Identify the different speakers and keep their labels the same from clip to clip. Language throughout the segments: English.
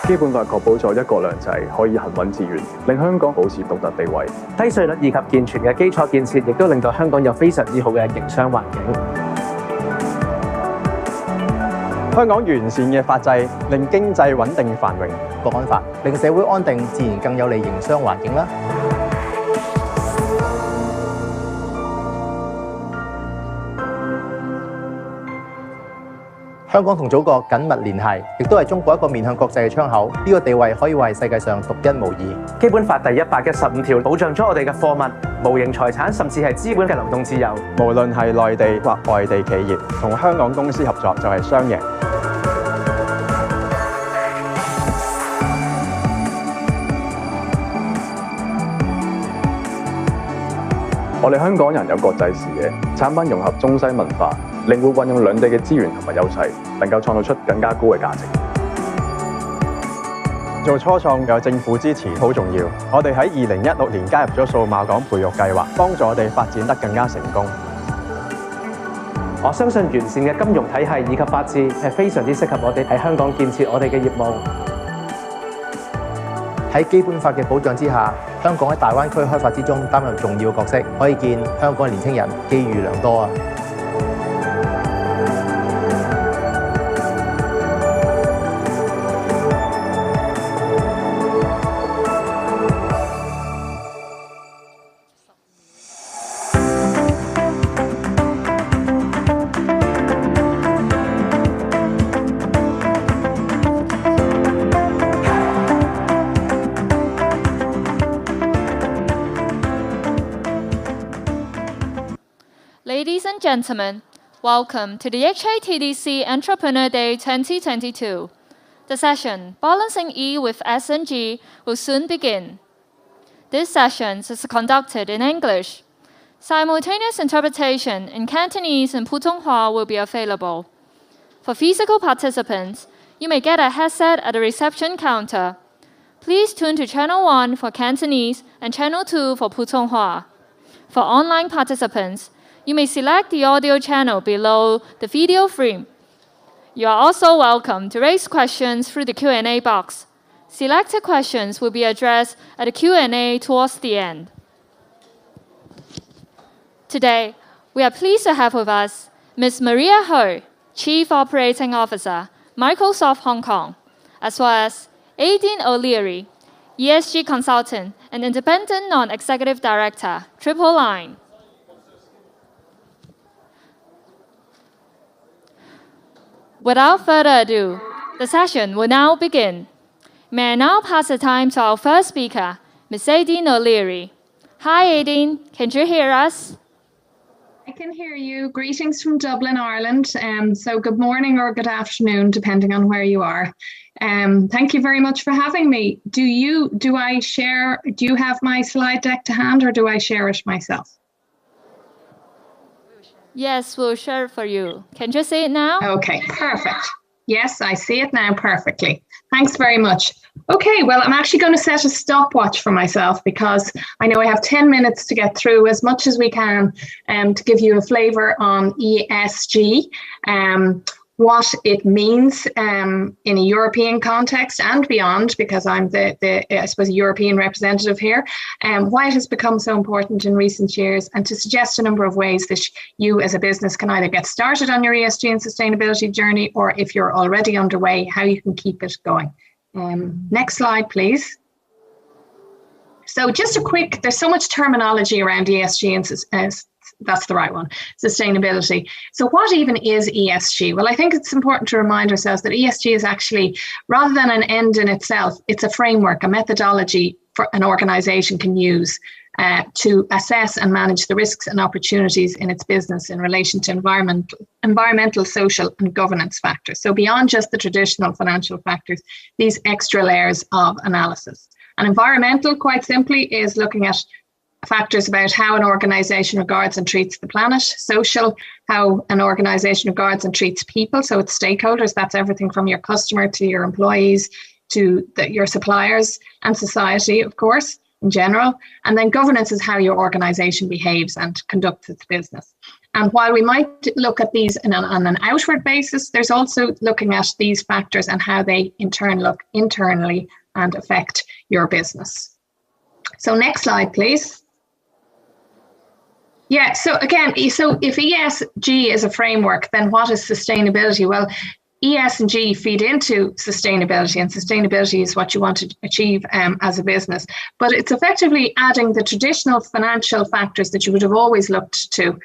Speaker 1: 基本法確保咗一國兩制可以行穩致遠，令香港保持獨特地位。
Speaker 2: 低稅率以及健全嘅基礎建設，亦都令到香港有非常之好嘅營商環境。
Speaker 3: 香港完善嘅法制，令經濟穩定繁榮。
Speaker 4: 國安法令社會安定，自然更有利營商環境啦。香港同祖國緊密聯繫，亦都係中國一個面向國際嘅窗口。呢個地位可以話係世界上獨一無二。
Speaker 2: 基本法第115條保障咗我哋嘅貨物、無形財產，甚至係資本嘅流動自由。
Speaker 3: 無論係內地或外地企業同香港公司合作，就係雙贏。
Speaker 1: 我哋香港人有國際視野，產品融合中西文化，靈活運用兩地嘅資源同埋優勢，能夠創造出更加高嘅價值。
Speaker 3: 做初創有政府支持好重要。我哋喺2016年加入咗數碼港培育計劃，幫助我哋發展得更加成功。
Speaker 2: 我相信完善嘅金融體系以及法治係非常之適合我哋喺香港建設我哋嘅業務。
Speaker 4: 喺基本法嘅保障之下，香港喺大灣區開發之中擔任重要角色，可以見香港嘅年輕人機遇良多啊！Ladies
Speaker 5: and gentlemen, welcome to the HKTDC Entrepreneur Day 2022. The session, Balancing E with S&G, will soon begin. This session is conducted in English. Simultaneous interpretation in Cantonese and Putonghua will be available. For physical participants, you may get a headset at the reception counter. Please tune to Channel 1 for Cantonese and Channel 2 for Putonghua. For online participants, you may select the audio channel below the video frame. You are also welcome to raise questions through the Q&A box. Selected questions will be addressed at the Q&A towards the end. Today, we are pleased to have with us Ms. Maria Ho, Chief Operating Officer, Microsoft Hong Kong, as well as Aedín O'Leary, ESG Consultant and Independent Non-Executive Director, TripleLine. Without further ado, the session will now begin. May I now pass the time to our first speaker, Ms. Aedín O'Leary. Hi Aedín, can you hear us?
Speaker 6: I can hear you. Greetings from Dublin, Ireland. So good morning or good afternoon, depending on where you are. Thank you very much for having me. Do you have my slide deck to hand, or do I share it myself?
Speaker 5: Yes, we'll share it for you. Can you see it now?
Speaker 6: Okay, perfect. Yes, I see it now perfectly. Thanks very much. Okay, well, I'm actually going to set a stopwatch for myself because I know I have 10 minutes to get through as much as we can to give you a flavour on ESG, what it means in a European context and beyond, because I'm I suppose, European representative here, why it has become so important in recent years, and to suggest a number of ways that you as a business can either get started on your ESG and sustainability journey, or if you're already underway, how you can keep it going. Next slide, please. So just a quick, there's so much terminology around ESG and that's the right one, sustainability. So what even is ESG? Well, I think it's important to remind ourselves that ESG is actually, rather than an end in itself, it's a framework, a methodology for an organization can use to assess and manage the risks and opportunities in its business in relation to environmental, social and governance factors. So beyond just the traditional financial factors, these extra layers of analysis. And environmental, quite simply, is looking at factors about how an organisation regards and treats the planet. Social, how an organisation regards and treats people, so it's stakeholders, that's everything from your customer to your employees to your suppliers, and society, of course. in general. And then governance is how your organization behaves and conducts its business. And while we might look at these on an outward basis, there's also looking at these factors and how they in turn look internally and affect your business. So next slide, please. Yeah, so again, so if ESG is a framework, then what is sustainability? Well, ES and G feed into sustainability, and sustainability is what you want to achieve as a business. But it's effectively adding the traditional financial factors that you would have always looked to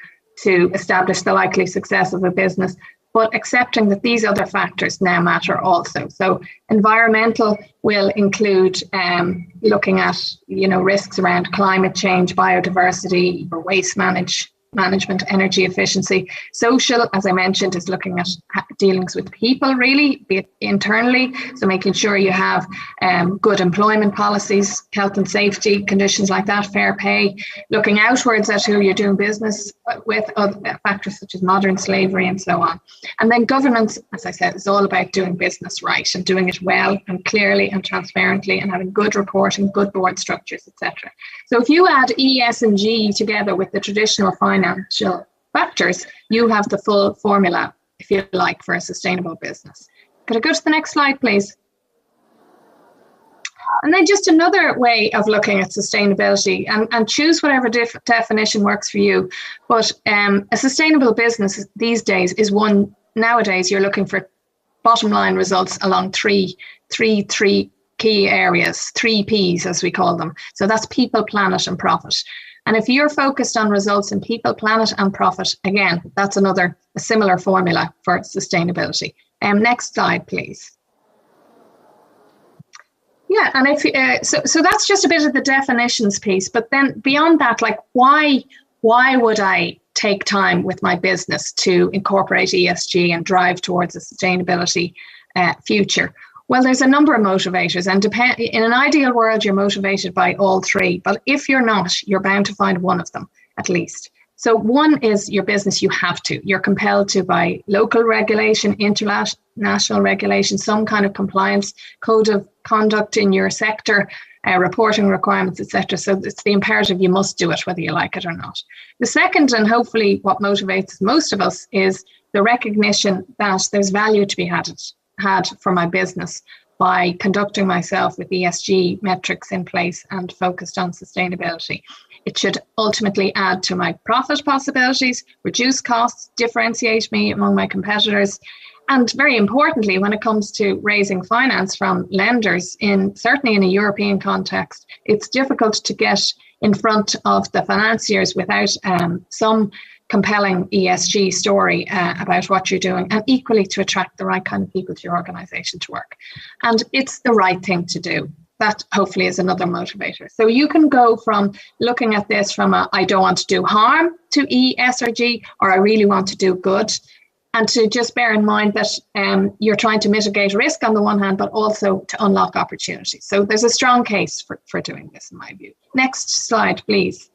Speaker 6: establish the likely success of a business, but accepting that these other factors now matter also. So environmental will include looking at, risks around climate change, biodiversity, or waste management, energy efficiency. Social, as I mentioned, is looking at dealings with people, really, be it internally. So making sure you have good employment policies, health and safety, conditions like that, fair pay. Looking outwards at who you're doing business with, other factors such as modern slavery and so on. And then governance, as I said, is all about doing business right and doing it well and clearly and transparently and having good reporting, good board structures, etc. So if you add ES and G together with the traditional financial factors, you have the full formula, if you like, for a sustainable business. Could I go to the next slide, please? And then just another way of looking at sustainability, and choose whatever definition works for you. But a sustainable business these days is one, nowadays you're looking for bottom line results along three key areas, 3 Ps as we call them. So that's people, planet and profit. And if you're focused on results in people, planet and profit, again, that's a similar formula for sustainability. Next slide, please. Yeah, and if so that's just a bit of the definitions piece. But then beyond that, like why would I take time with my business to incorporate ESG and drive towards a sustainability future? Well, there's a number of motivators, and in an ideal world, you're motivated by all 3. But if you're not, you're bound to find one of them at least. So one is your business, you have to. You're compelled to by local regulation, international regulation, some kind of compliance, code of conduct in your sector, reporting requirements, etc. So it's the imperative, you must do it whether you like it or not. The second, and hopefully what motivates most of us, is the recognition that there's value to be had for my business by conducting myself with ESG metrics in place and focused on sustainability. It should ultimately add to my profit possibilities, reduce costs, differentiate me among my competitors, and very importantly, when it comes to raising finance from lenders, certainly in a European context, it's difficult to get in front of the financiers without some compelling ESG story about what you're doing, and equally to attract the right kind of people to your organization to work. And it's the right thing to do. That hopefully is another motivator. So you can go from looking at this from I don't want to do harm to E, S or G, or I really want to do good. And to just bear in mind that you're trying to mitigate risk on the one hand, but also to unlock opportunities. So there's a strong case for doing this in my view. Next slide, please.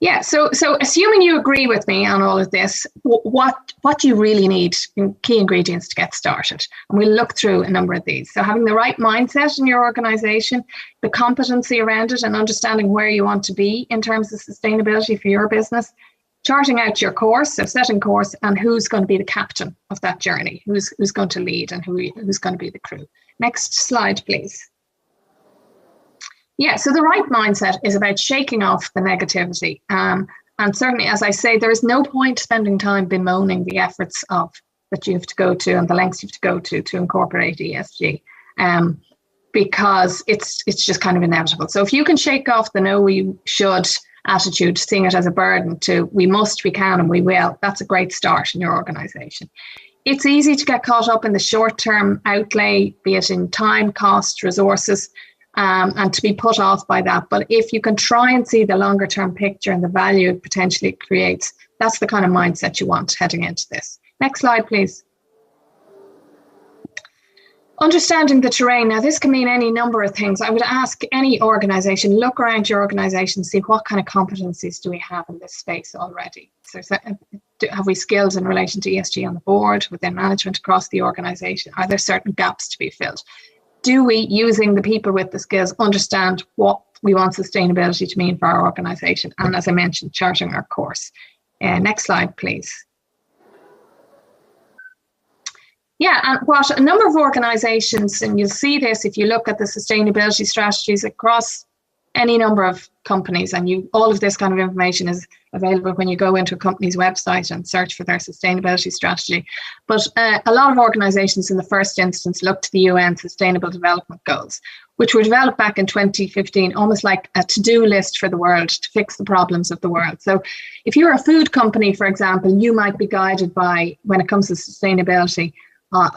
Speaker 6: Yeah, so assuming you agree with me on all of this, what do you really need in key ingredients to get started? And we'll look through a number of these. So having the right mindset in your organization, the competency around it and understanding where you want to be in terms of sustainability for your business, charting out your course, so setting course, and who's going to be the captain of that journey, who's going to lead and who's going to be the crew. Next slide, please. Yeah, so the right mindset is about shaking off the negativity. And certainly, as I say, there is no point spending time bemoaning the efforts that you have to go to and the lengths you have to go to incorporate ESG, because it's just kind of inevitable. So if you can shake off the no, we should attitude, seeing it as a burden, to we must, we can, and we will, that's a great start in your organization. It's easy to get caught up in the short-term outlay, be it in time, cost, resources, and to be put off by that. But if you can try and see the longer term picture and the value it potentially creates, that's the kind of mindset you want heading into this. Next slide, please. Understanding the terrain. Now, this can mean any number of things. I would ask any organization, look around your organization, see what kind of competencies do we have in this space already. So have we skills in relation to ESG on the board, within management, across the organization? Are there certain gaps to be filled? do we, using the people with the skills, understand what we want sustainability to mean for our organisation? And as I mentioned, charting our course. Next slide, please. Yeah, and what a number of organisations, and you'll see this if you look at the sustainability strategies across any number of companies, and all of this kind of information is available when you go into a company's website and search for their sustainability strategy. But a lot of organisations in the first instance look to the UN Sustainable Development Goals, which were developed back in 2015, almost like a to-do list for the world to fix the problems of the world. So if you're a food company, for example, you might be guided by, when it comes to sustainability,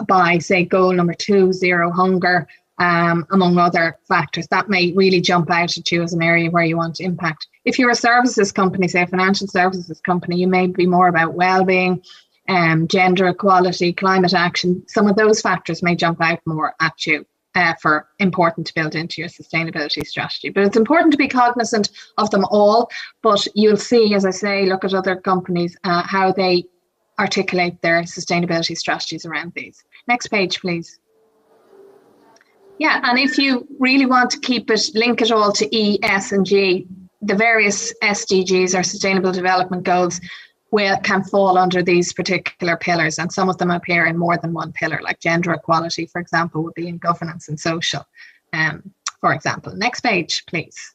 Speaker 6: by, say, goal number 2, zero hunger, among other factors. That may really jump out at you as an area where you want to impact. If you're a services company, say a financial services company, you may be more about well-being, gender equality, climate action. Some of those factors may jump out more at you for important to build into your sustainability strategy. But it's important to be cognizant of them all. But you'll see, as I say, look at other companies, how they articulate their sustainability strategies around these. Next page, please. Yeah, and if you really want to keep it, link it all to E, S and G, the various SDGs or Sustainable Development Goals can fall under these particular pillars, and some of them appear in more than one pillar, like gender equality, for example, would be in governance and social, for example. Next page, please.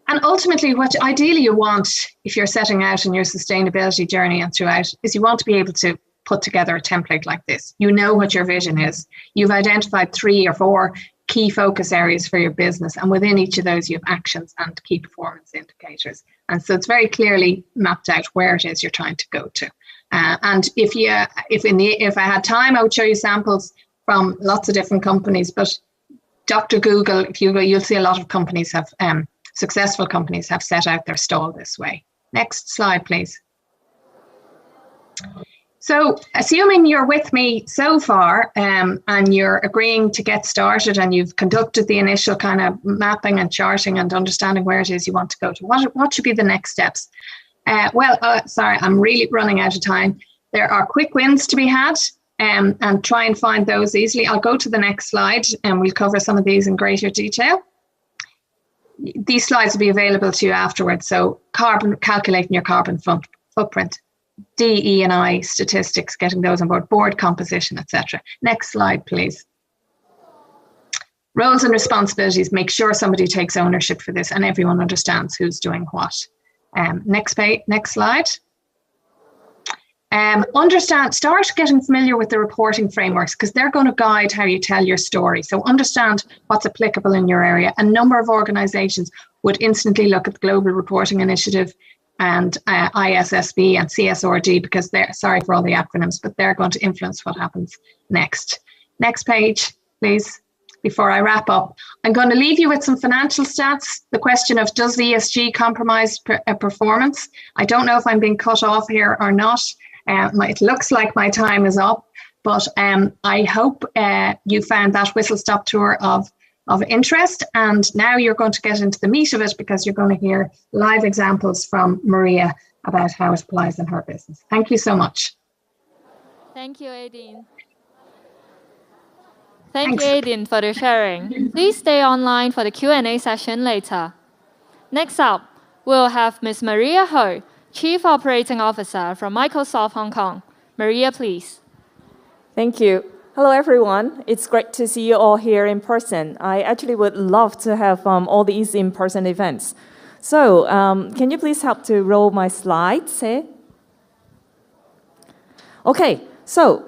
Speaker 6: And ultimately, what ideally you want, if you're setting out on your sustainability journey and throughout, is you want to be able to put together a template like this. You know what your vision is. You've identified 3 or 4 key focus areas for your business, and within each of those you have actions and key performance indicators. And so it's very clearly mapped out where it is you're trying to go to. And if I had time, I would show you samples from lots of different companies. But Dr. Google, if you go, you'll see a lot of companies have successful companies have set out their stall this way. Next slide, please. So assuming you're with me so far and you're agreeing to get started and you've conducted the initial kind of mapping and charting and understanding where it is you want to go to, what should be the next steps? Sorry, I'm really running out of time. There are quick wins to be had and try and find those easily. I'll go to the next slide and we'll cover some of these in greater detail. These slides will be available to you afterwards. So calculating your carbon footprint. D, E and I statistics, getting those on board composition, etc. Next slide, please. Roles and responsibilities. Make sure somebody takes ownership for this and everyone understands who's doing what. Next slide. Start getting familiar with the reporting frameworks because they're going to guide how you tell your story. So understand what's applicable in your area. A number of organisations would instantly look at the Global Reporting Initiative and ISSB and CSRD because they're, sorry for all the acronyms, but they're going to influence what happens next. Next page, please, before I wrap up. I'm going to leave you with some financial stats. The question of does ESG compromise performance? I don't know if I'm being cut off here or not. It looks like my time is up, but I hope you found that whistle-stop tour of interest, and now you're going to get into the meat of it because you're going to hear live examples from Maria about how it applies in her business. Thank you so much.
Speaker 5: Thank you, Aedín. Thank you, Aedín, for the sharing. Please stay online for the Q&A session later. Next up, we'll have Ms. Maria Ho, Chief Operating Officer from Microsoft Hong Kong. Maria, please.
Speaker 7: Thank you. Hello, everyone. It's great to see you all here in person. I actually would love to have all these in-person events. So can you please help to roll my slides here? Okay, so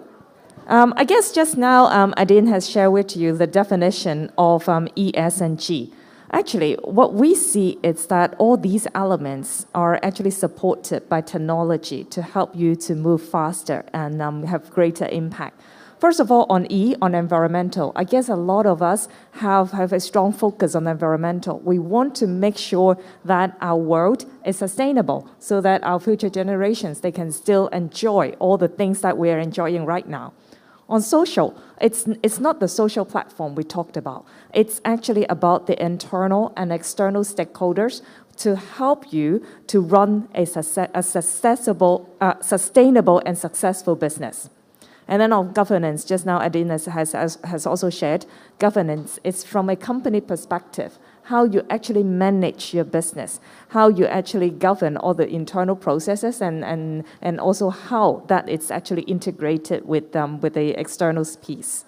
Speaker 7: I guess just now Aedín has shared with you the definition of E, S, and G. Actually, what we see is that all these elements are actually supported by technology to help you to move faster and have greater impact. First of all, on E, on environmental, I guess a lot of us have a strong focus on environmental. We want to make sure that our world is sustainable so that our future generations, they can still enjoy all the things that we are enjoying right now. On social, it's not the social platform we talked about. It's actually about the internal and external stakeholders to help you to run a sustainable and successful business. And then on governance, just now Aedín has also shared, governance is from a company perspective, how you actually manage your business, how you actually govern all the internal processes, and also how that it's actually integrated with the external piece.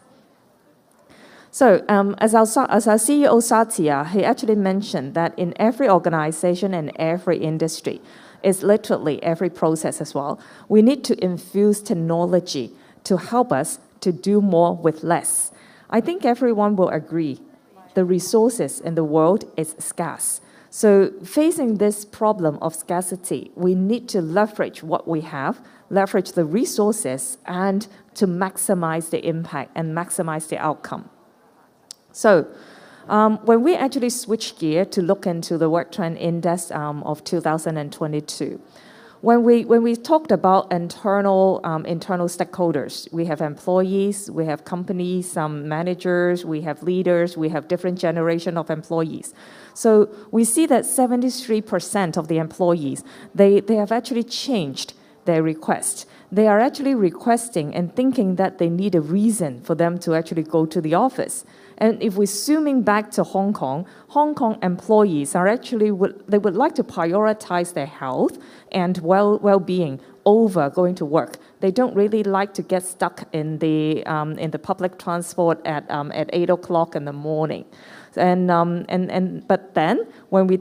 Speaker 7: So as our CEO Satya, he actually mentioned that in every organization and every industry, it's literally every process as well, we need to infuse technology to help us to do more with less. I think everyone will agree the resources in the world is scarce. So facing this problem of scarcity, we need to leverage what we have, leverage the resources, and to maximize the impact and maximize the outcome. So when we actually switch gear to look into the Work Trend Index of 2022, when we talked about internal stakeholders, we have employees, we have companies, managers, we have leaders, we have different generation of employees. So we see that 73% of the employees, they have actually changed their request. They are actually requesting and thinking that they need a reason for them to actually go to the office. And if we're zooming back to Hong Kong employees are actually, they would like to prioritize their health and well-being over going to work. They don't really like to get stuck in the public transport at 8 o'clock in the morning. But then when we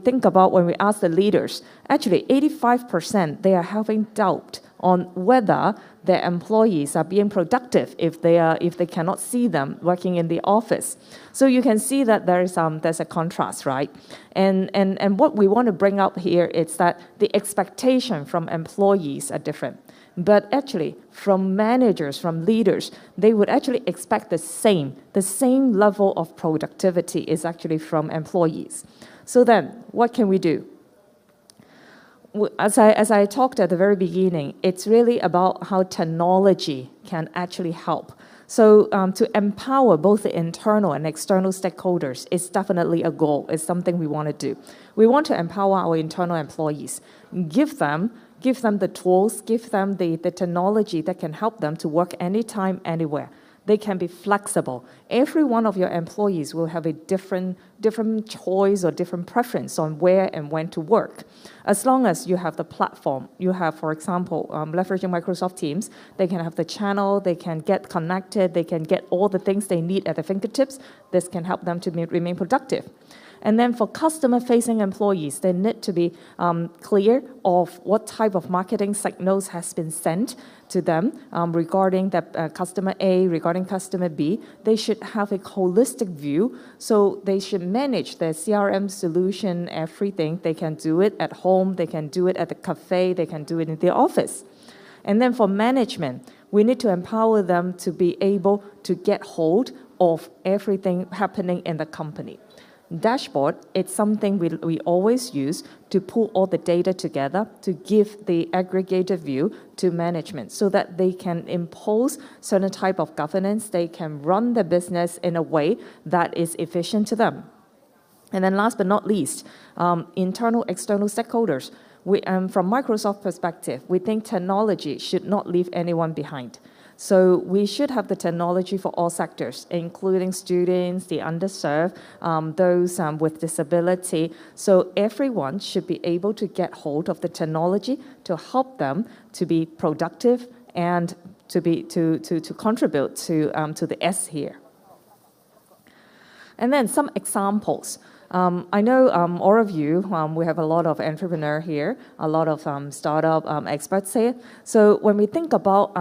Speaker 7: ask the leaders, actually 85% they are having doubt on whether their employees are being productive if they cannot see them working in the office. So you can see that there's a contrast, right? And what we want to bring up here is that the expectation from employees are different. But actually, from managers, from leaders, they would actually expect the same level of productivity is actually from employees. So then, what can we do? As I talked at the very beginning, it's really about how technology can actually help. So to empower both the internal and external stakeholders is definitely a goal. It's something we want to do. We want to empower our internal employees, give them the tools, give them the technology that can help them to work anytime, anywhere. They can be flexible. Every one of your employees will have a different choice or different preference on where and when to work. As long as you have the platform, you have, for example, leveraging Microsoft Teams, they can have the channel, they can get connected, they can get all the things they need at their fingertips. This can help them to remain productive. And then for customer-facing employees, they need to be clear of what type of marketing signals has been sent to them regarding the customer A, regarding customer B. They should have a holistic view, so they should manage their CRM solution, everything. They can do it at home, they can do it at the cafe, they can do it in the office. And then for management, we need to empower them to be able to get hold of everything happening in the company. Dashboard, it's something we always use to pull all the data together to give the aggregated view to management so that they can impose certain type of governance, they can run the business in a way that is efficient to them. And then last but not least, internal, external stakeholders. From Microsoft perspective, we think technology should not leave anyone behind. So we should have the technology for all sectors, including students, the underserved, those with disability. So everyone should be able to get hold of the technology to help them to be productive and to contribute to the S here. And then some examples. I know all of you, we have a lot of entrepreneurs here, a lot of startup experts here. So when we think about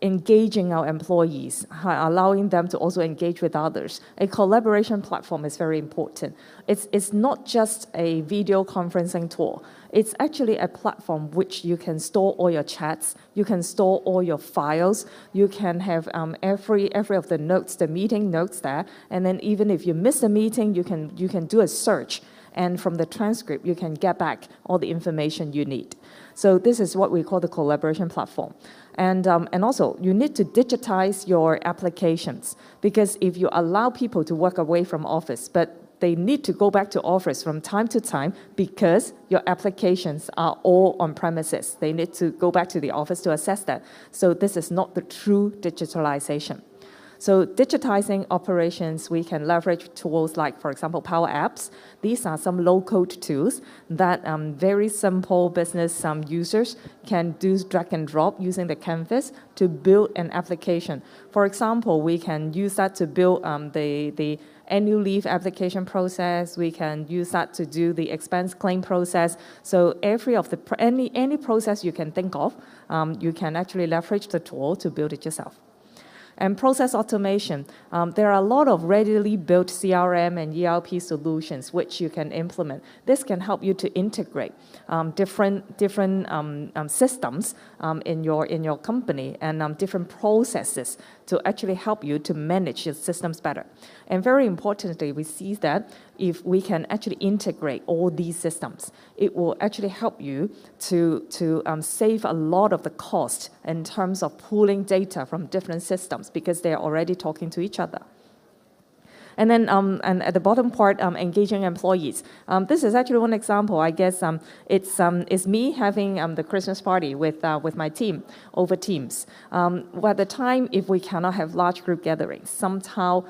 Speaker 7: engaging our employees, allowing them to also engage with others. A collaboration platform is very important. It's not just a video conferencing tool. It's actually a platform which you can store all your chats, you can store all your files, you can have every of the notes, the meeting notes there, and then even if you miss a meeting, you can do a search, and from the transcript, you can get back all the information you need. So this is what we call the collaboration platform. And also, you need to digitize your applications, because if you allow people to work away from office, but they need to go back to office from time to time because your applications are all on premises. They need to go back to the office to assess that. So this is not the true digitalization. So digitizing operations, we can leverage tools like, for example, Power Apps. These are some low-code tools that very simple business users can do drag and drop using the canvas to build an application. For example, we can use that to build the annual leave application process. We can use that to do the expense claim process. So any process you can think of, you can actually leverage the tool to build it yourself. And process automation. There are a lot of readily built CRM and ERP solutions which you can implement. This can help you to integrate different systems in your company and different processes to actually help you to manage your systems better. And very importantly, we see that if we can actually integrate all these systems, it will actually help you to save a lot of the cost in terms of pooling data from different systems because they're already talking to each other. And then and at the bottom part, engaging employees. This is actually one example. I guess it's me having the Christmas party with my team over Teams. At the time, if we cannot have large group gatherings, somehow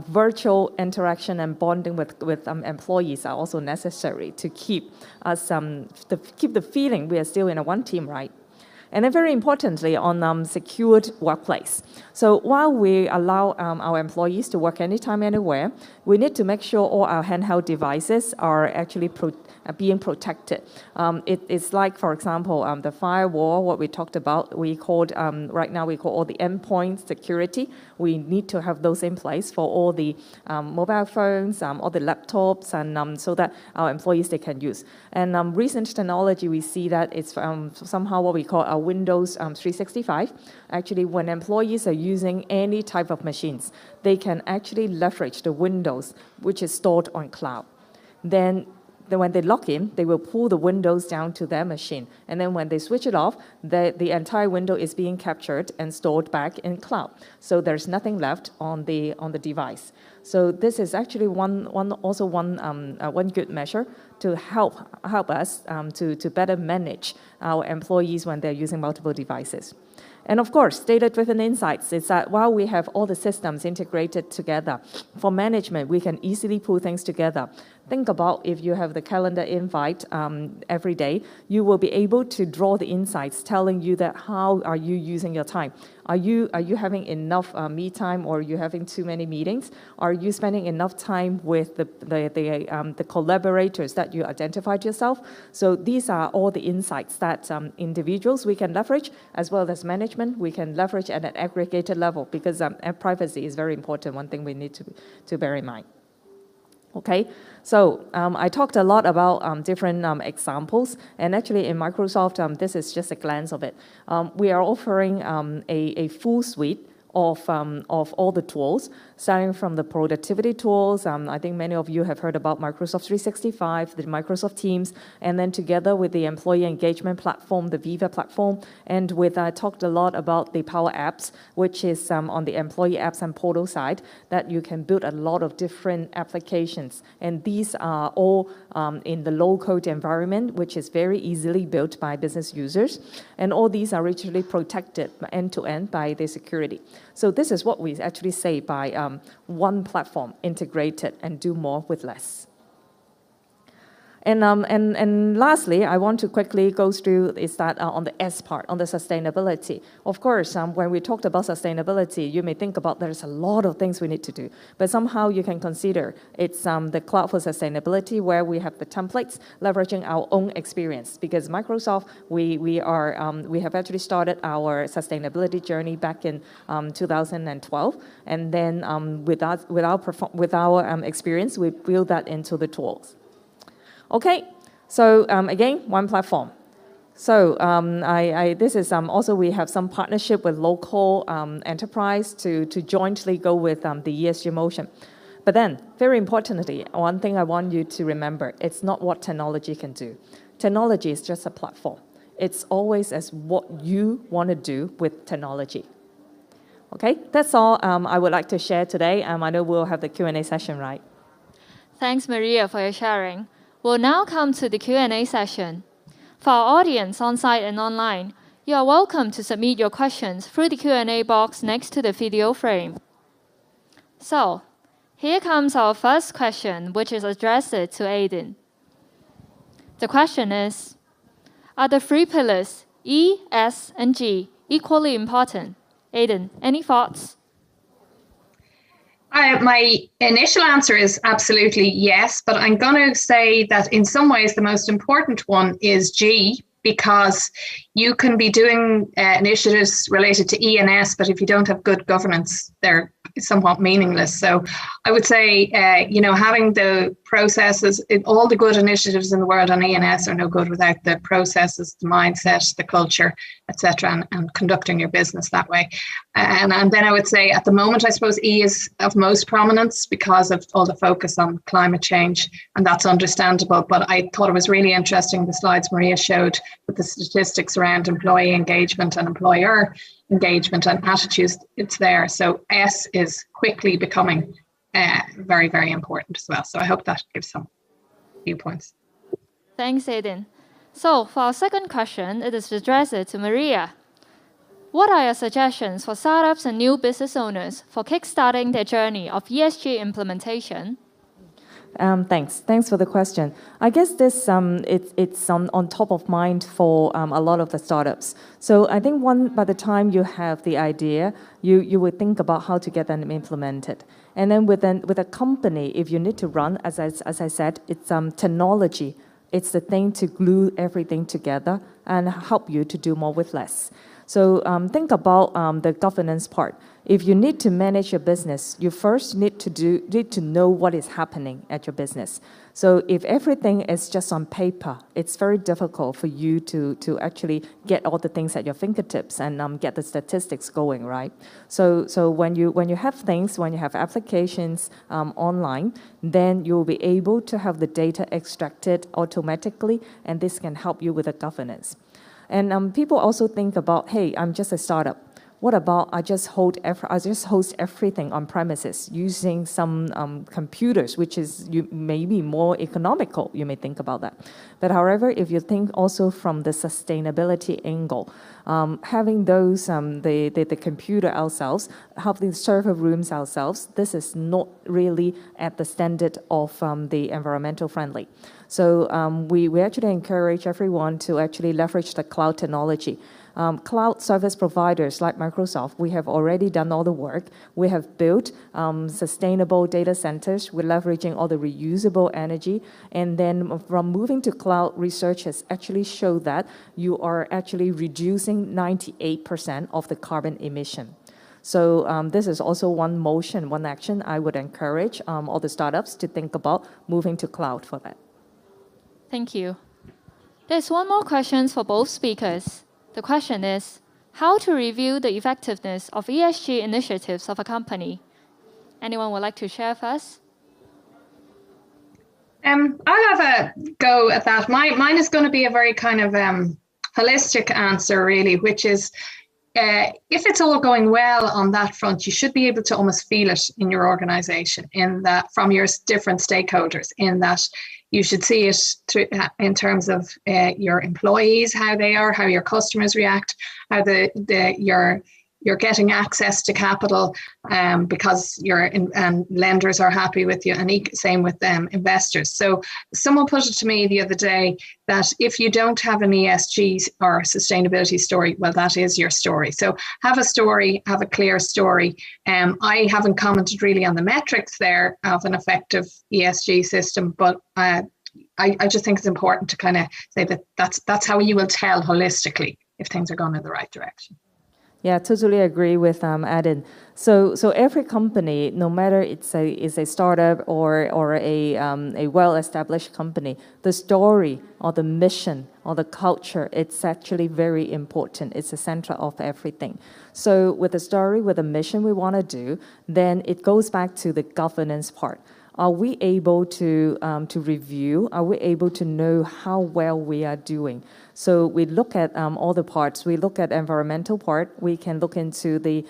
Speaker 7: virtual interaction and bonding with employees are also necessary to keep us keep the feeling we are still in a one team, right? And then very importantly, on secured workplace. So while we allow our employees to work anytime, anywhere, we need to make sure all our handheld devices are actually being protected. It's like, for example, the firewall, what we talked about, right now we call all the endpoint security. We need to have those in place for all the mobile phones, all the laptops, and so that our employees, they can use. And recent technology, we see that it's somehow what we call a Windows 365. Actually, when employees are using any type of machines, they can actually leverage the Windows, which is stored on cloud. Then when they log in, they will pull the Windows down to their machine. And then when they switch it off, the entire window is being captured and stored back in cloud. So there's nothing left on the device. So this is actually one good measure to help us to better manage our employees when they're using multiple devices. And of course, data-driven insights is that while we have all the systems integrated together, for management, we can easily pull things together. Think about if you have the calendar invite every day, you will be able to draw the insights telling you that how are you using your time. Are you having enough me time, or are you having too many meetings? Are you spending enough time with the collaborators that you identified yourself? So these are all the insights that individuals we can leverage, as well as management we can leverage at an aggregated level, because privacy is very important, one thing we need to bear in mind. Okay, so I talked a lot about different examples, and actually in Microsoft, this is just a glance of it. We are offering a full suite of all the tools, starting from the productivity tools. I think many of you have heard about Microsoft 365, the Microsoft Teams, and then together with the employee engagement platform, the Viva platform, and I talked a lot about the Power Apps, which is on the employee apps and portal side, that you can build a lot of different applications. And these are all in the low-code environment, which is very easily built by business users. And all these are richly protected end-to-end by the security. So this is what we actually say by one platform integrated and do more with less. And lastly, I want to quickly go through is that on the S part, on the sustainability. Of course, when we talked about sustainability, you may think about there's a lot of things we need to do, but somehow you can consider it's the Cloud for Sustainability, where we have the templates leveraging our own experience. Because Microsoft, we have actually started our sustainability journey back in 2012, and then with our experience, we build that into the tools. Okay, so again, one platform. So this is also, we have some partnership with local enterprise to jointly go with the ESG motion. But then, very importantly, one thing I want you to remember, it's not what technology can do. Technology is just a platform. It's always as what you want to do with technology. Okay, that's all I would like to share today. I know we'll have the Q&A session, right?
Speaker 5: Thanks, Maria, for your sharing. We'll now come to the Q&A session. For our audience on-site and online, you are welcome to submit your questions through the Q&A box next to the video frame. So, here comes our first question, which is addressed to Aedín. The question is, are the three pillars, E, S, and G, equally important? Aedín, any thoughts?
Speaker 6: My initial answer is absolutely yes, but I'm going to say that in some ways the most important one is G, because you can be doing initiatives related to E and S, but if you don't have good governance, they're somewhat meaningless. So I would say, having the processes, all the good initiatives in the world on E and S are no good without the processes, the mindset, the culture, etc., and conducting your business that way. And then I would say at the moment, I suppose E is of most prominence because of all the focus on climate change, and that's understandable. But I thought it was really interesting, the slides Maria showed with the statistics around employee engagement and employer engagement and attitudes, it's there. So S is quickly becoming very, very important as well. So I hope that gives some viewpoints.
Speaker 5: Thanks, Aedín. So for our second question, it is addressed to Maria. What are your suggestions for startups and new business owners for kickstarting their journey of ESG implementation?
Speaker 7: Thanks for the question. I guess this it's on top of mind for a lot of the startups. So I think by the time you have the idea, you would think about how to get them implemented. And then with a company, if you need to run, as I said, it's technology. It's the thing to glue everything together and help you to do more with less. So think about the governance part. If you need to manage your business, you first need to know what is happening at your business. So if everything is just on paper, it's very difficult for you to actually get all the things at your fingertips and get the statistics going, right? So when you have things, when you have applications online, then you'll be able to have the data extracted automatically, and this can help you with the governance. And people also think about, hey, I'm just a startup. What about I just host everything on premises using some computers, which is maybe more economical. You may think about that. But however, if you think also from the sustainability angle, having those the computer ourselves, having the server rooms ourselves, this is not really at the standard of the environmental friendly. So we actually encourage everyone to actually leverage the cloud technology. Cloud service providers like Microsoft, we have already done all the work. We have built sustainable data centers. We're leveraging all the reusable energy. And then from moving to cloud, research has actually showed that you are actually reducing 98% of the carbon emission. So this is also one motion, one action I would encourage all the startups to think about moving to cloud for that.
Speaker 5: Thank you. There's one more question for both speakers. The question is, how to review the effectiveness of ESG initiatives of a company? Anyone would like to share first?
Speaker 6: I'll have a go at that. Mine is going to be a very kind of holistic answer, really, which is if it's all going well on that front, you should be able to almost feel it in your organization, in that from your different stakeholders, in that you should see it through, in terms of your employees, how they are, how your customers react, how you're getting access to capital because and lenders are happy with you, and same with investors. So someone put it to me the other day that if you don't have an ESG or sustainability story, well, that is your story. So have a story, have a clear story. I haven't commented really on the metrics there of an effective ESG system, but I just think it's important to kind of say that that's how you will tell holistically if things are going in the right direction.
Speaker 7: Yeah, totally agree with Aedín. So every company, no matter it's a startup or a well-established company, the story or the mission or the culture, it's actually very important. It's the center of everything. So with the story, with the mission we want to do, then it goes back to the governance part. Are we able to review? Are we able to know how well we are doing? So we look at all the parts. We look at environmental part. We can look into the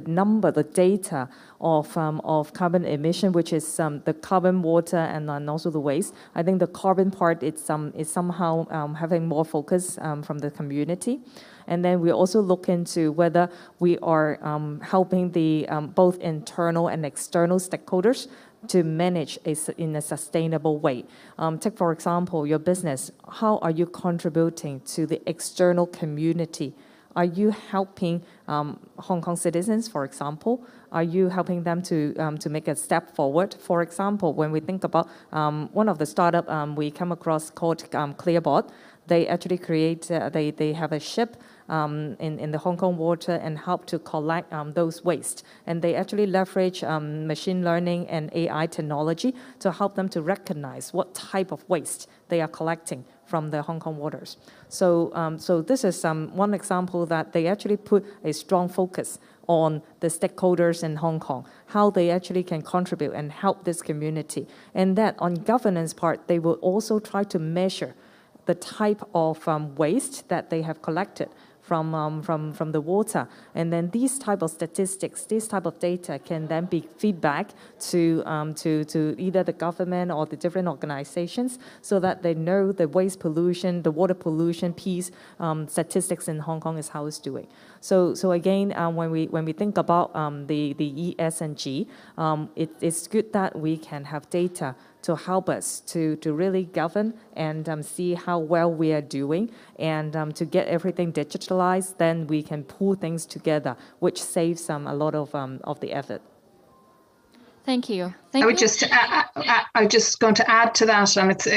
Speaker 7: number, the data of carbon emission, which is the carbon, water, and also the waste. I think the carbon part is somehow having more focus from the community. And then we also look into whether we are helping the both internal and external stakeholders to manage in a sustainable way. Take, for example, your business. How are you contributing to the external community? Are you helping Hong Kong citizens, for example? Are you helping them to make a step forward? For example, when we think about one of the startup we come across called Clearbot, they actually create, they have a ship in the Hong Kong water and help to collect those waste. And they actually leverage machine learning and AI technology to help them to recognize what type of waste they are collecting from the Hong Kong waters. So this is one example that they actually put a strong focus on the stakeholders in Hong Kong, how they actually can contribute and help this community. And that on governance part, they will also try to measure the type of waste that they have collected from the water. And then these type of statistics, this type of data can then be feedback to either the government or the different organizations so that they know the waste pollution, the water pollution piece, statistics in Hong Kong is how it's doing. So again, when we think about the ESG, it's good that we can have data to help us to really govern and see how well we are doing, and to get everything digitalized, then we can pull things together, which saves a lot of the effort.
Speaker 5: Thank you.
Speaker 6: I was just going to add to that, and it's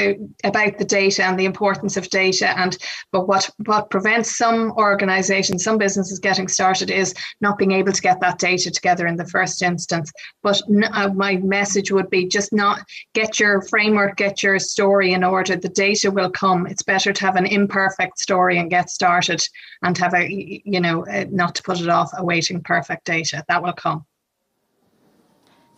Speaker 6: about the data and the importance of data. But what prevents some organisations, some businesses getting started is not being able to get that data together in the first instance. But my message would be just not get your framework, get your story in order. The data will come. It's better to have an imperfect story and get started, and have not to put it off, awaiting perfect data. That will come.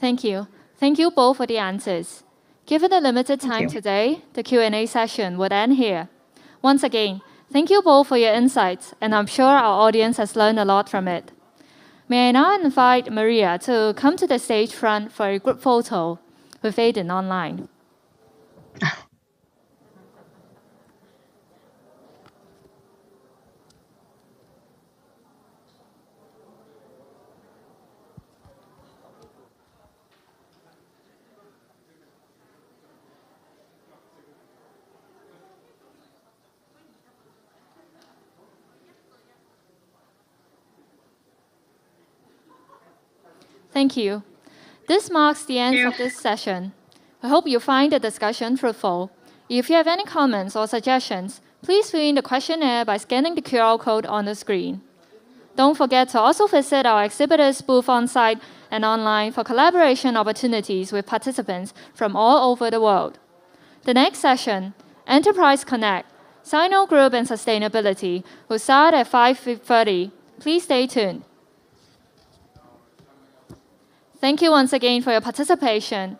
Speaker 5: Thank you. Thank you both for the answers. Given the limited time today, the Q&A session would end here. Once again, thank you both for your insights, and I'm sure our audience has learned a lot from it. May I now invite Maria to come to the stage front for a group photo with Aedín online. Thank you. This marks the end of this session. I hope you find the discussion fruitful. If you have any comments or suggestions, please fill in the questionnaire by scanning the QR code on the screen. Don't forget to also visit our exhibitors booth on site and online for collaboration opportunities with participants from all over the world. The next session, Enterprise Connect, Sino Group and Sustainability, will start at 5:30. Please stay tuned. Thank you once again for your participation.